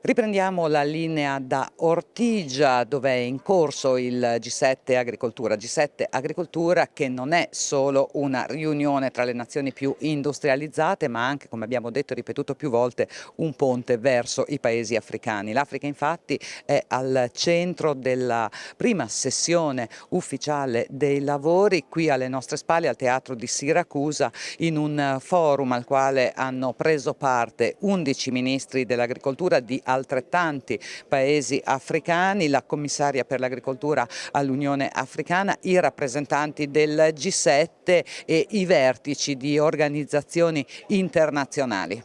Riprendiamo la linea da Ortigia, dove è in corso il G7 Agricoltura. G7 Agricoltura che non è solo una riunione tra le nazioni più industrializzate, ma anche, come abbiamo detto e ripetuto più volte, un ponte verso i paesi africani. L'Africa infatti è al centro della prima sessione ufficiale dei lavori qui alle nostre spalle al Teatro di Siracusa, in un forum al quale hanno preso parte 11 ministri dell'agricoltura di altrettanti paesi africani, la commissaria per l'agricoltura all'Unione Africana, i rappresentanti del G7 e i vertici di organizzazioni internazionali.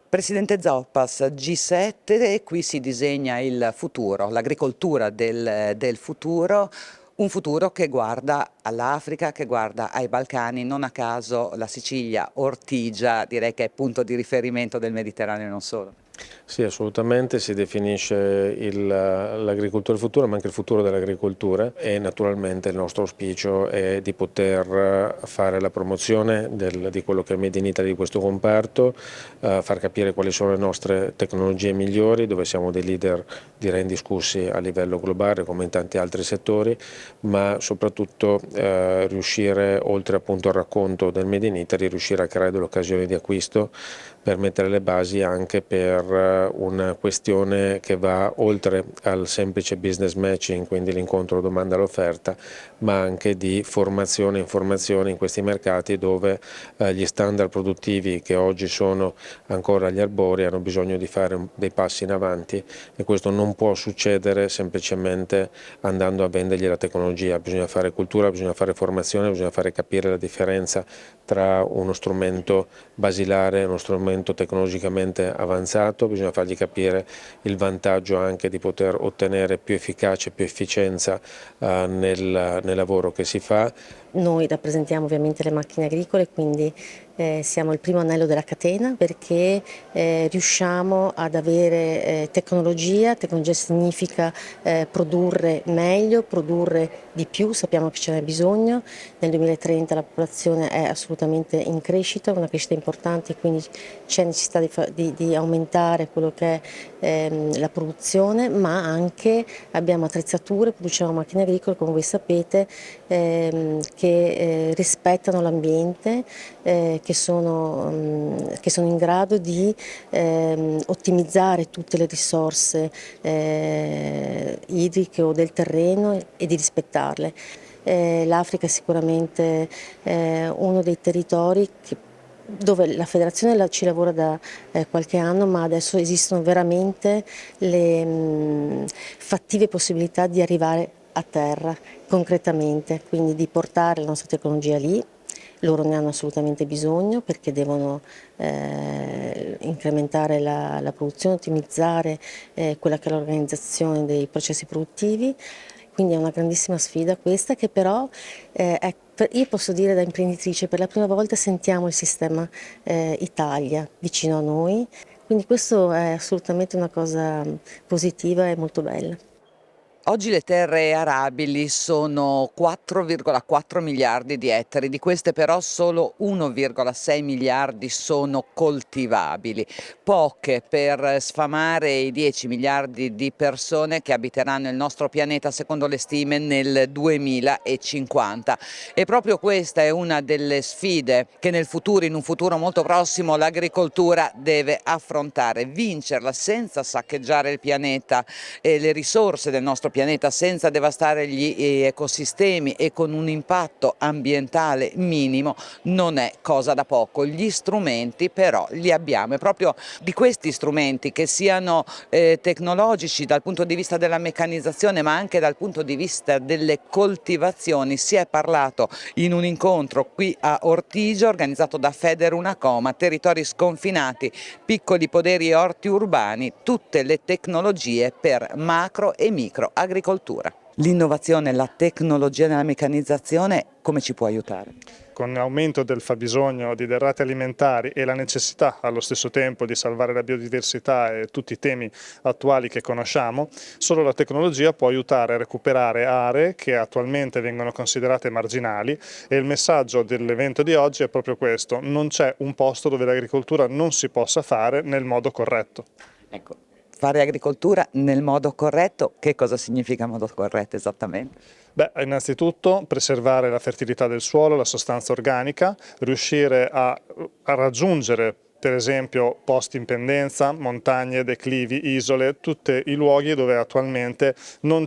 Presidente Zoppas, G7, e qui si disegna il futuro, l'agricoltura del futuro, un futuro che guarda all'Africa, che guarda ai Balcani, non a caso la Sicilia, Ortigia, direi che è punto di riferimento del Mediterraneo e non solo. Sì, assolutamente, si definisce l'agricoltura del futuro, ma anche il futuro dell'agricoltura, e naturalmente il nostro auspicio è di poter fare la promozione di quello che è il Made in Italy di questo comparto, far capire quali sono le nostre tecnologie migliori, dove siamo dei leader direi indiscussi a livello globale come in tanti altri settori, ma soprattutto riuscire, oltre appunto al racconto del Made in Italy, riuscire a creare delle occasioni di acquisto per mettere le basi anche per una questione che va oltre al semplice business matching, quindi l'incontro domanda all'offerta, ma anche di formazione e informazione in questi mercati dove gli standard produttivi che oggi sono ancora agli albori hanno bisogno di fare dei passi in avanti, e questo non può succedere semplicemente andando a vendergli la tecnologia. Bisogna fare cultura, bisogna fare formazione, bisogna fare capire la differenza tra uno strumento basilare e uno strumento tecnologicamente avanzato, bisogna fargli capire il vantaggio anche di poter ottenere più efficacia e più efficienza nel lavoro che si fa. Noi rappresentiamo ovviamente le macchine agricole, quindi siamo il primo anello della catena, perché riusciamo ad avere tecnologia. Tecnologia significa produrre meglio, produrre di più, sappiamo che ce n'è bisogno. Nel 2030 la popolazione è assolutamente in crescita, una crescita importante, quindi c'è necessità di aumentare quello che è la produzione, ma anche abbiamo attrezzature, produciamo macchine agricole, come voi sapete, che rispettano l'ambiente, che sono in grado di ottimizzare tutte le risorse idriche o del terreno e di rispettarle. L'Africa è sicuramente uno dei territori dove la federazione ci lavora da qualche anno, ma adesso esistono veramente le fattive possibilità di arrivare a terra concretamente, quindi di portare la nostra tecnologia lì. Loro ne hanno assolutamente bisogno, perché devono incrementare la produzione, ottimizzare quella che è l'organizzazione dei processi produttivi. Quindi è una grandissima sfida questa, che però io posso dire da imprenditrice, per la prima volta sentiamo il sistema Italia vicino a noi, quindi questo è assolutamente una cosa positiva e molto bella. Oggi le terre arabili sono 4,4 miliardi di ettari, di queste però solo 1,6 miliardi sono coltivabili, poche per sfamare i 10 miliardi di persone che abiteranno il nostro pianeta secondo le stime nel 2050. E proprio questa è una delle sfide che nel futuro, in un futuro molto prossimo, l'agricoltura deve affrontare, vincerla senza saccheggiare il pianeta e le risorse del nostro pianeta, senza devastare gli ecosistemi e con un impatto ambientale minimo, non è cosa da poco. Gli strumenti però li abbiamo, e proprio di questi strumenti, che siano tecnologici dal punto di vista della meccanizzazione ma anche dal punto di vista delle coltivazioni, si è parlato in un incontro qui a Ortigia organizzato da Federunacoma, territori sconfinati, piccoli poderi e orti urbani, tutte le tecnologie per macro e micro agricoltura. L'innovazione, la tecnologia nella meccanizzazione come ci può aiutare? Con l'aumento del fabbisogno di derrate alimentari e la necessità allo stesso tempo di salvare la biodiversità e tutti i temi attuali che conosciamo, solo la tecnologia può aiutare a recuperare aree che attualmente vengono considerate marginali, e il messaggio dell'evento di oggi è proprio questo: non c'è un posto dove l'agricoltura non si possa fare nel modo corretto. Ecco. fare agricoltura nel modo corretto, che cosa significa modo corretto esattamente? Beh, innanzitutto preservare la fertilità del suolo, la sostanza organica, riuscire a raggiungere per esempio posti in pendenza, montagne, declivi, isole, tutti i luoghi dove attualmente non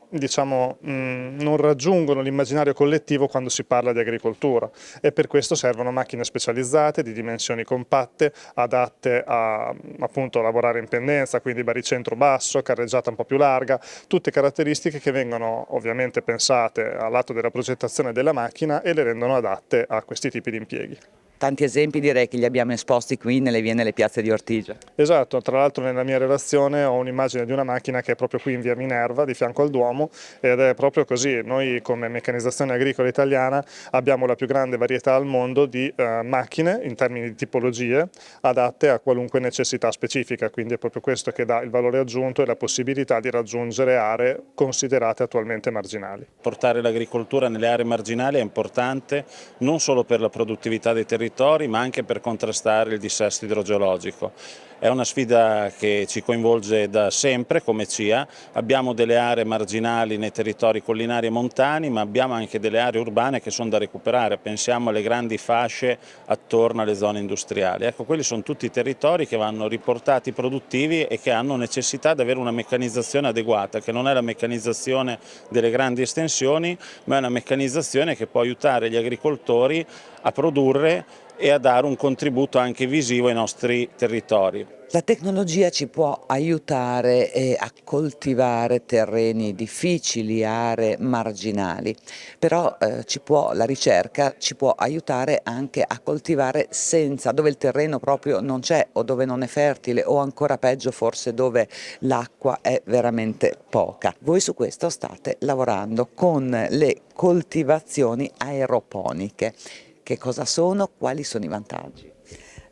non raggiungono l'immaginario collettivo quando si parla di agricoltura, e per questo servono macchine specializzate di dimensioni compatte, adatte a appunto lavorare in pendenza, quindi baricentro basso, carreggiata un po' più larga, tutte caratteristiche che vengono ovviamente pensate al lato della progettazione della macchina e le rendono adatte a questi tipi di impieghi. Tanti esempi direi che li abbiamo esposti qui nelle vie e nelle piazze di Ortigia. Esatto, tra l'altro nella mia relazione ho un'immagine di una macchina che è proprio qui in via Minerva, di fianco al Duomo, ed è proprio così. Noi come Meccanizzazione Agricola Italiana abbiamo la più grande varietà al mondo di macchine in termini di tipologie adatte a qualunque necessità specifica, quindi è proprio questo che dà il valore aggiunto e la possibilità di raggiungere aree considerate attualmente marginali. Portare l'agricoltura nelle aree marginali è importante non solo per la produttività dei territori, ma anche per contrastare il dissesto idrogeologico. È una sfida che ci coinvolge da sempre come CIA, abbiamo delle aree marginali nei territori collinari e montani, ma abbiamo anche delle aree urbane che sono da recuperare, pensiamo alle grandi fasce attorno alle zone industriali. Ecco, quelli sono tutti territori che vanno riportati produttivi e che hanno necessità di avere una meccanizzazione adeguata, che non è la meccanizzazione delle grandi estensioni, ma è una meccanizzazione che può aiutare gli agricoltori a produrre e a dare un contributo anche visivo ai nostri territori. La tecnologia ci può aiutare a coltivare terreni difficili, aree marginali, però la ricerca ci può aiutare anche a coltivare dove il terreno proprio non c'è o dove non è fertile, o ancora peggio forse dove l'acqua è veramente poca. Voi su questo state lavorando con le coltivazioni aeroponiche. Che cosa sono? Quali sono i vantaggi?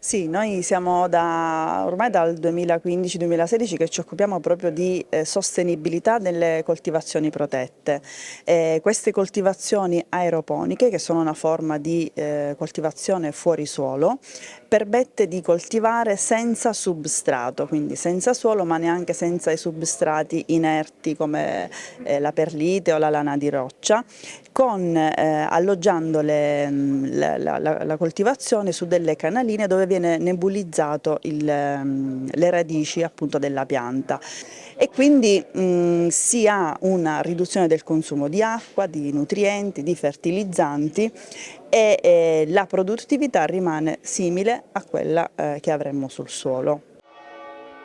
Sì, noi siamo ormai dal 2015-2016 che ci occupiamo proprio di sostenibilità delle coltivazioni protette. Queste coltivazioni aeroponiche, che sono una forma di coltivazione fuori suolo, permette di coltivare senza substrato, quindi senza suolo ma neanche senza i substrati inerti come la perlite o la lana di roccia, alloggiando la coltivazione su delle canaline dove viene nebulizzato le radici appunto della pianta, e quindi si ha una riduzione del consumo di acqua, di nutrienti, di fertilizzanti, e la produttività rimane simile a quella che avremmo sul suolo.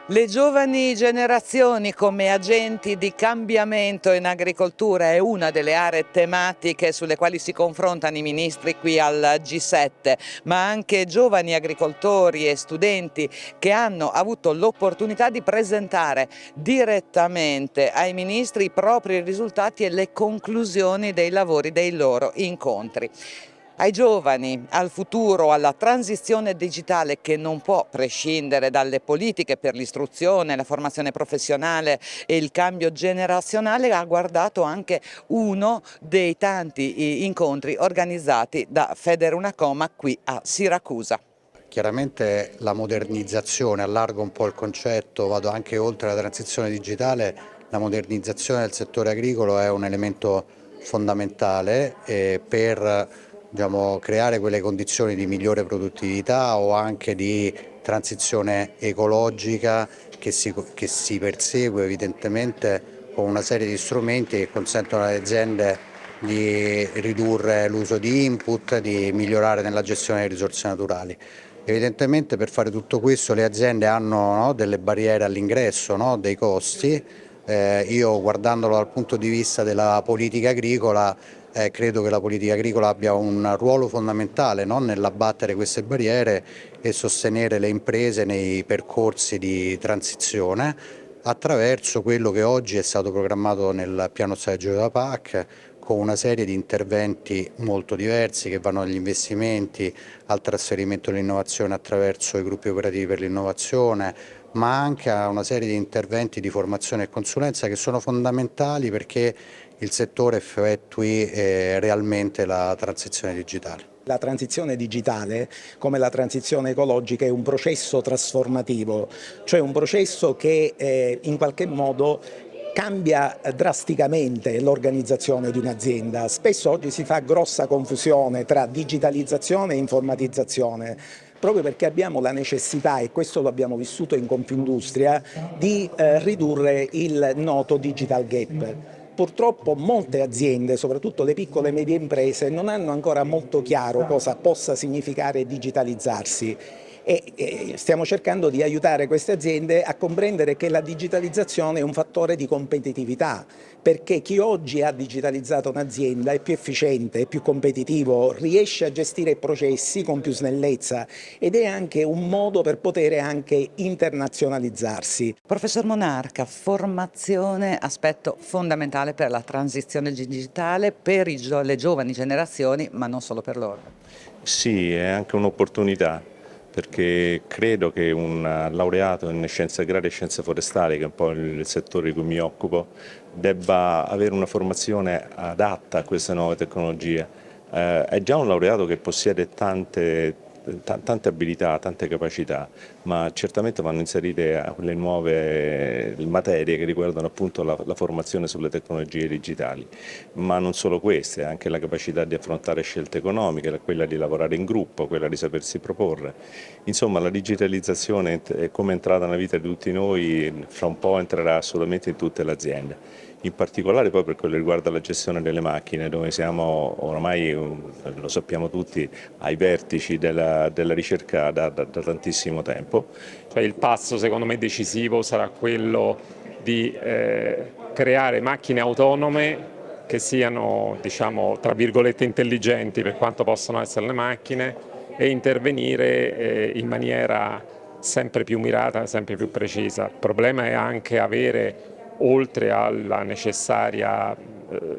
Le giovani generazioni come agenti di cambiamento in agricoltura è una delle aree tematiche sulle quali si confrontano i ministri qui al G7, ma anche giovani agricoltori e studenti che hanno avuto l'opportunità di presentare direttamente ai ministri i propri risultati e le conclusioni dei lavori dei loro incontri. Ai giovani, al futuro, alla transizione digitale che non può prescindere dalle politiche per l'istruzione, la formazione professionale e il cambio generazionale, ha guardato anche uno dei tanti incontri organizzati da Federunacoma qui a Siracusa. Chiaramente la modernizzazione, allargo un po' il concetto, vado anche oltre la transizione digitale, la modernizzazione del settore agricolo è un elemento fondamentale per creare quelle condizioni di migliore produttività o anche di transizione ecologica che si persegue evidentemente con una serie di strumenti che consentono alle aziende di ridurre l'uso di input, di migliorare nella gestione delle risorse naturali. Evidentemente per fare tutto questo le aziende hanno delle barriere all'ingresso, dei costi. Io guardandolo dal punto di vista della politica agricola credo che la politica agricola abbia un ruolo fondamentale nell'abbattere queste barriere e sostenere le imprese nei percorsi di transizione attraverso quello che oggi è stato programmato nel piano strategico della PAC, con una serie di interventi molto diversi che vanno dagli investimenti al trasferimento dell'innovazione attraverso i gruppi operativi per l'innovazione, ma anche a una serie di interventi di formazione e consulenza che sono fondamentali perché il settore effettui realmente la transizione digitale. La transizione digitale, come la transizione ecologica, è un processo trasformativo, cioè un processo che in qualche modo cambia drasticamente l'organizzazione di un'azienda. Spesso oggi si fa grossa confusione tra digitalizzazione e informatizzazione, proprio perché abbiamo la necessità, e questo lo abbiamo vissuto in Confindustria, di ridurre il noto digital gap. Purtroppo molte aziende, soprattutto le piccole e medie imprese, non hanno ancora molto chiaro cosa possa significare digitalizzarsi e stiamo cercando di aiutare queste aziende a comprendere che la digitalizzazione è un fattore di competitività, perché chi oggi ha digitalizzato un'azienda è più efficiente, è più competitivo, riesce a gestire i processi con più snellezza ed è anche un modo per poter anche internazionalizzarsi. Professor Monarca, formazione, aspetto fondamentale per la transizione digitale per le giovani generazioni, ma non solo per loro. Sì, è anche un'opportunità, perché credo che un laureato in scienze agrarie e scienze forestali, che è un po' il settore di cui mi occupo, debba avere una formazione adatta a queste nuove tecnologie. È già un laureato che possiede tante abilità, tante capacità, ma certamente vanno inserite le nuove materie che riguardano appunto la formazione sulle tecnologie digitali, ma non solo queste, anche la capacità di affrontare scelte economiche, quella di lavorare in gruppo, quella di sapersi proporre. Insomma, la digitalizzazione è come è entrata nella vita di tutti noi, fra un po' entrerà assolutamente in tutte le aziende. In particolare poi per quello che riguarda la gestione delle macchine, dove siamo oramai, lo sappiamo tutti, ai vertici della ricerca da tantissimo tempo. Cioè il passo secondo me decisivo sarà quello di creare macchine autonome che siano, diciamo, tra virgolette intelligenti per quanto possono essere le macchine e intervenire in maniera sempre più mirata, sempre più precisa. Il problema è anche avere, oltre alla necessaria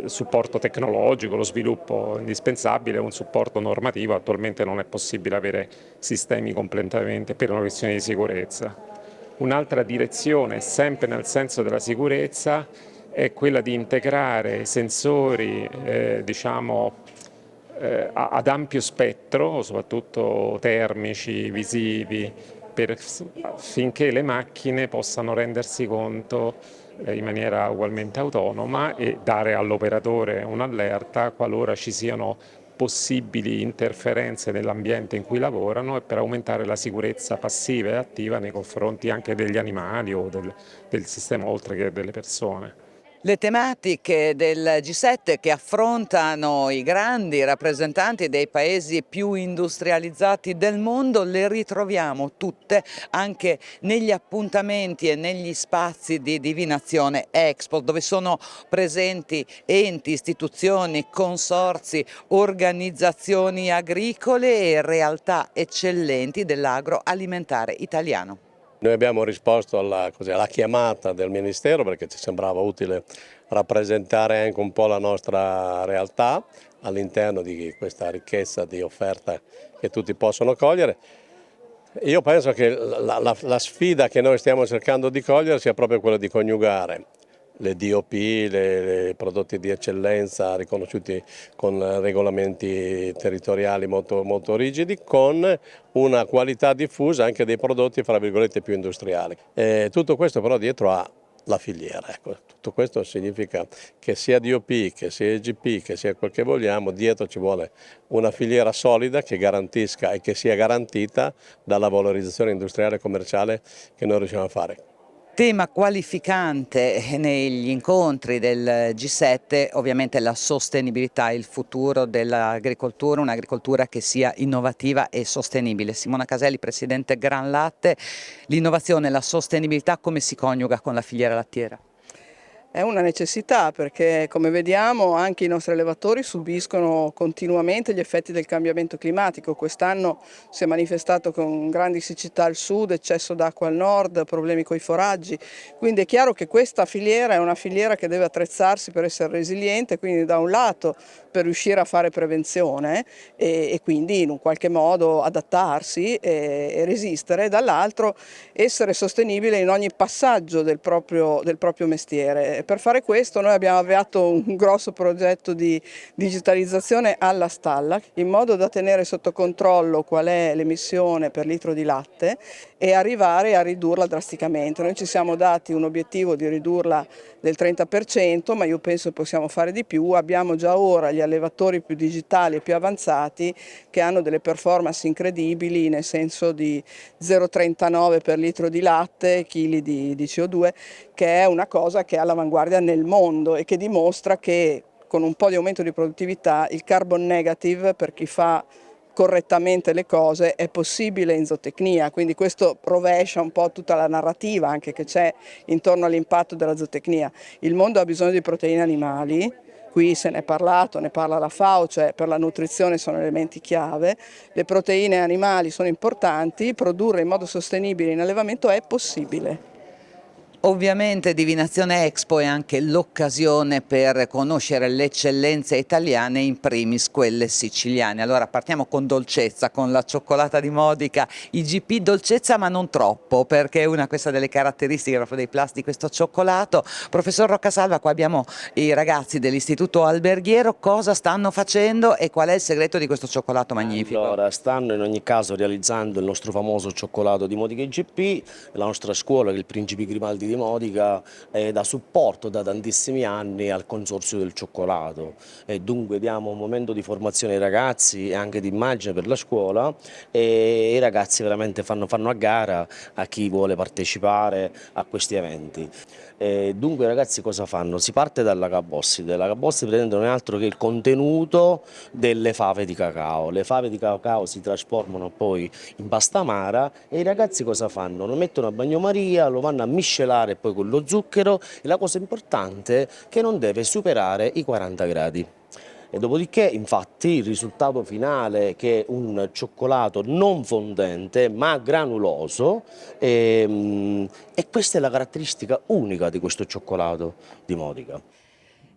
supporto tecnologico, lo sviluppo indispensabile, un supporto normativo. Attualmente non è possibile avere sistemi completamente per una questione di sicurezza. Un'altra direzione, sempre nel senso della sicurezza, è quella di integrare sensori diciamo, ad ampio spettro, soprattutto termici, visivi, finché le macchine possano rendersi conto in maniera ugualmente autonoma e dare all'operatore un'allerta qualora ci siano possibili interferenze nell'ambiente in cui lavorano e per aumentare la sicurezza passiva e attiva nei confronti anche degli animali o del sistema oltre che delle persone. Le tematiche del G7 che affrontano i grandi rappresentanti dei paesi più industrializzati del mondo le ritroviamo tutte anche negli appuntamenti e negli spazi di Divinazione Expo, dove sono presenti enti, istituzioni, consorzi, organizzazioni agricole e realtà eccellenti dell'agroalimentare italiano. Noi abbiamo risposto alla chiamata del Ministero perché ci sembrava utile rappresentare anche un po' la nostra realtà all'interno di questa ricchezza di offerta che tutti possono cogliere. Io penso che la sfida che noi stiamo cercando di cogliere sia proprio quella di coniugare le DOP, i prodotti di eccellenza riconosciuti con regolamenti territoriali molto rigidi, con una qualità diffusa anche dei prodotti fra virgolette più industriali. Tutto questo però dietro ha la filiera, ecco. Tutto questo significa che sia DOP, che sia IGP, che sia quel che vogliamo, dietro ci vuole una filiera solida che garantisca e che sia garantita dalla valorizzazione industriale e commerciale che noi riusciamo a fare. Tema qualificante negli incontri del G7 ovviamente la sostenibilità, il futuro dell'agricoltura, un'agricoltura che sia innovativa e sostenibile. Simona Caselli, Presidente Granlatte, l'innovazione e la sostenibilità come si coniuga con la filiera lattiera? È una necessità perché, come vediamo, anche i nostri allevatori subiscono continuamente gli effetti del cambiamento climatico. Quest'anno si è manifestato con grandi siccità al sud, eccesso d'acqua al nord, problemi con i foraggi. Quindi è chiaro che questa filiera è una filiera che deve attrezzarsi per essere resiliente, quindi da un lato per riuscire a fare prevenzione e quindi in un qualche modo adattarsi e resistere, dall'altro essere sostenibile in ogni passaggio del proprio mestiere. per fare questo noi abbiamo avviato un grosso progetto di digitalizzazione alla stalla, in modo da tenere sotto controllo qual è l'emissione per litro di latte e arrivare a ridurla drasticamente. Noi ci siamo dati un obiettivo di ridurla del 30%, ma io penso che possiamo fare di più. Abbiamo già ora gli allevatori più digitali e più avanzati che hanno delle performance incredibili, nel senso di 0,39 per litro di latte, chili di CO2, che è una cosa che è all'avanguardia nel mondo e che dimostra che con un po' di aumento di produttività il carbon negative per chi fa correttamente le cose è possibile in zootecnia, quindi questo rovescia un po' tutta la narrativa anche che c'è intorno all'impatto della zootecnia. Il mondo ha bisogno di proteine animali, qui se ne è parlato, ne parla la FAO, cioè per la nutrizione sono elementi chiave, le proteine animali sono importanti, produrre in modo sostenibile in allevamento è possibile. Ovviamente Divinazione Expo è anche l'occasione per conoscere le eccellenze italiane, in primis quelle siciliane. Allora partiamo con dolcezza, con la cioccolata di Modica, IGP dolcezza ma non troppo, perché è una questa delle caratteristiche proprio dei plus di questo cioccolato. Professor Roccasalva, qua abbiamo i ragazzi dell'Istituto Alberghiero, cosa stanno facendo e qual è il segreto di questo cioccolato magnifico? Allora, stanno in ogni caso realizzando il nostro famoso cioccolato di Modica IGP, la nostra scuola, che è il Principi Grimaldi di Modica, dà supporto da tantissimi anni al consorzio del cioccolato e dunque diamo un momento di formazione ai ragazzi e anche di immagine per la scuola, e i ragazzi veramente fanno a gara a chi vuole partecipare a questi eventi. Dunque i ragazzi cosa fanno? Si parte dalla cabosside. La cabosside pretende non è altro che il contenuto delle fave di cacao. Le fave di cacao si trasformano poi in pasta amara e i ragazzi cosa fanno? Lo mettono a bagnomaria, lo vanno a miscelare poi con lo zucchero e la cosa importante è che non deve superare i 40 gradi. E dopodiché infatti il risultato finale, che è un cioccolato non fondente ma granuloso, e questa è la caratteristica unica di questo cioccolato di Modica.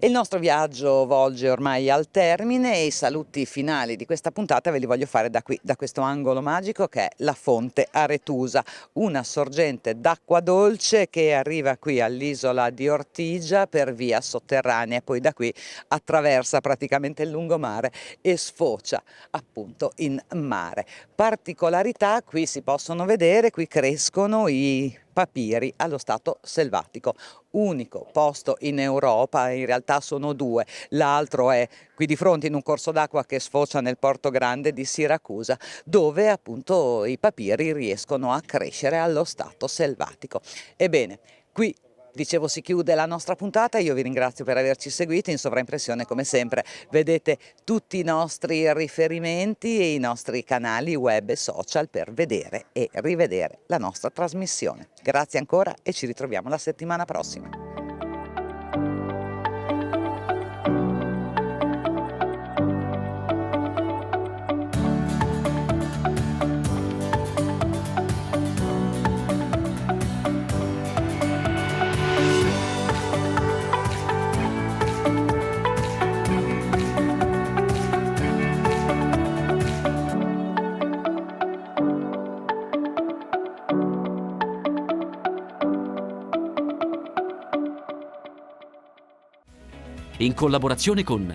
Il nostro viaggio volge ormai al termine e i saluti finali di questa puntata ve li voglio fare da qui, da questo angolo magico che è la Fonte Aretusa, una sorgente d'acqua dolce che arriva qui all'isola di Ortigia per via sotterranea e poi da qui attraversa praticamente il lungomare e sfocia appunto in mare. Particolarità, qui si possono vedere, qui crescono i papiri allo stato selvatico, unico posto in Europa, in realtà sono due, l'altro è qui di fronte in un corso d'acqua che sfocia nel Porto Grande di Siracusa, dove appunto i papiri riescono a crescere allo stato selvatico. Ebbene, qui dicevo si chiude la nostra puntata, io vi ringrazio per averci seguiti, in sovraimpressione come sempre vedete tutti i nostri riferimenti e i nostri canali web e social per vedere e rivedere la nostra trasmissione. Grazie ancora e ci ritroviamo la settimana prossima. In collaborazione con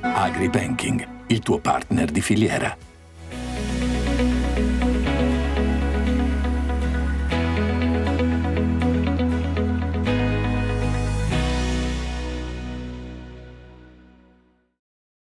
AgriBanking, il tuo partner di filiera.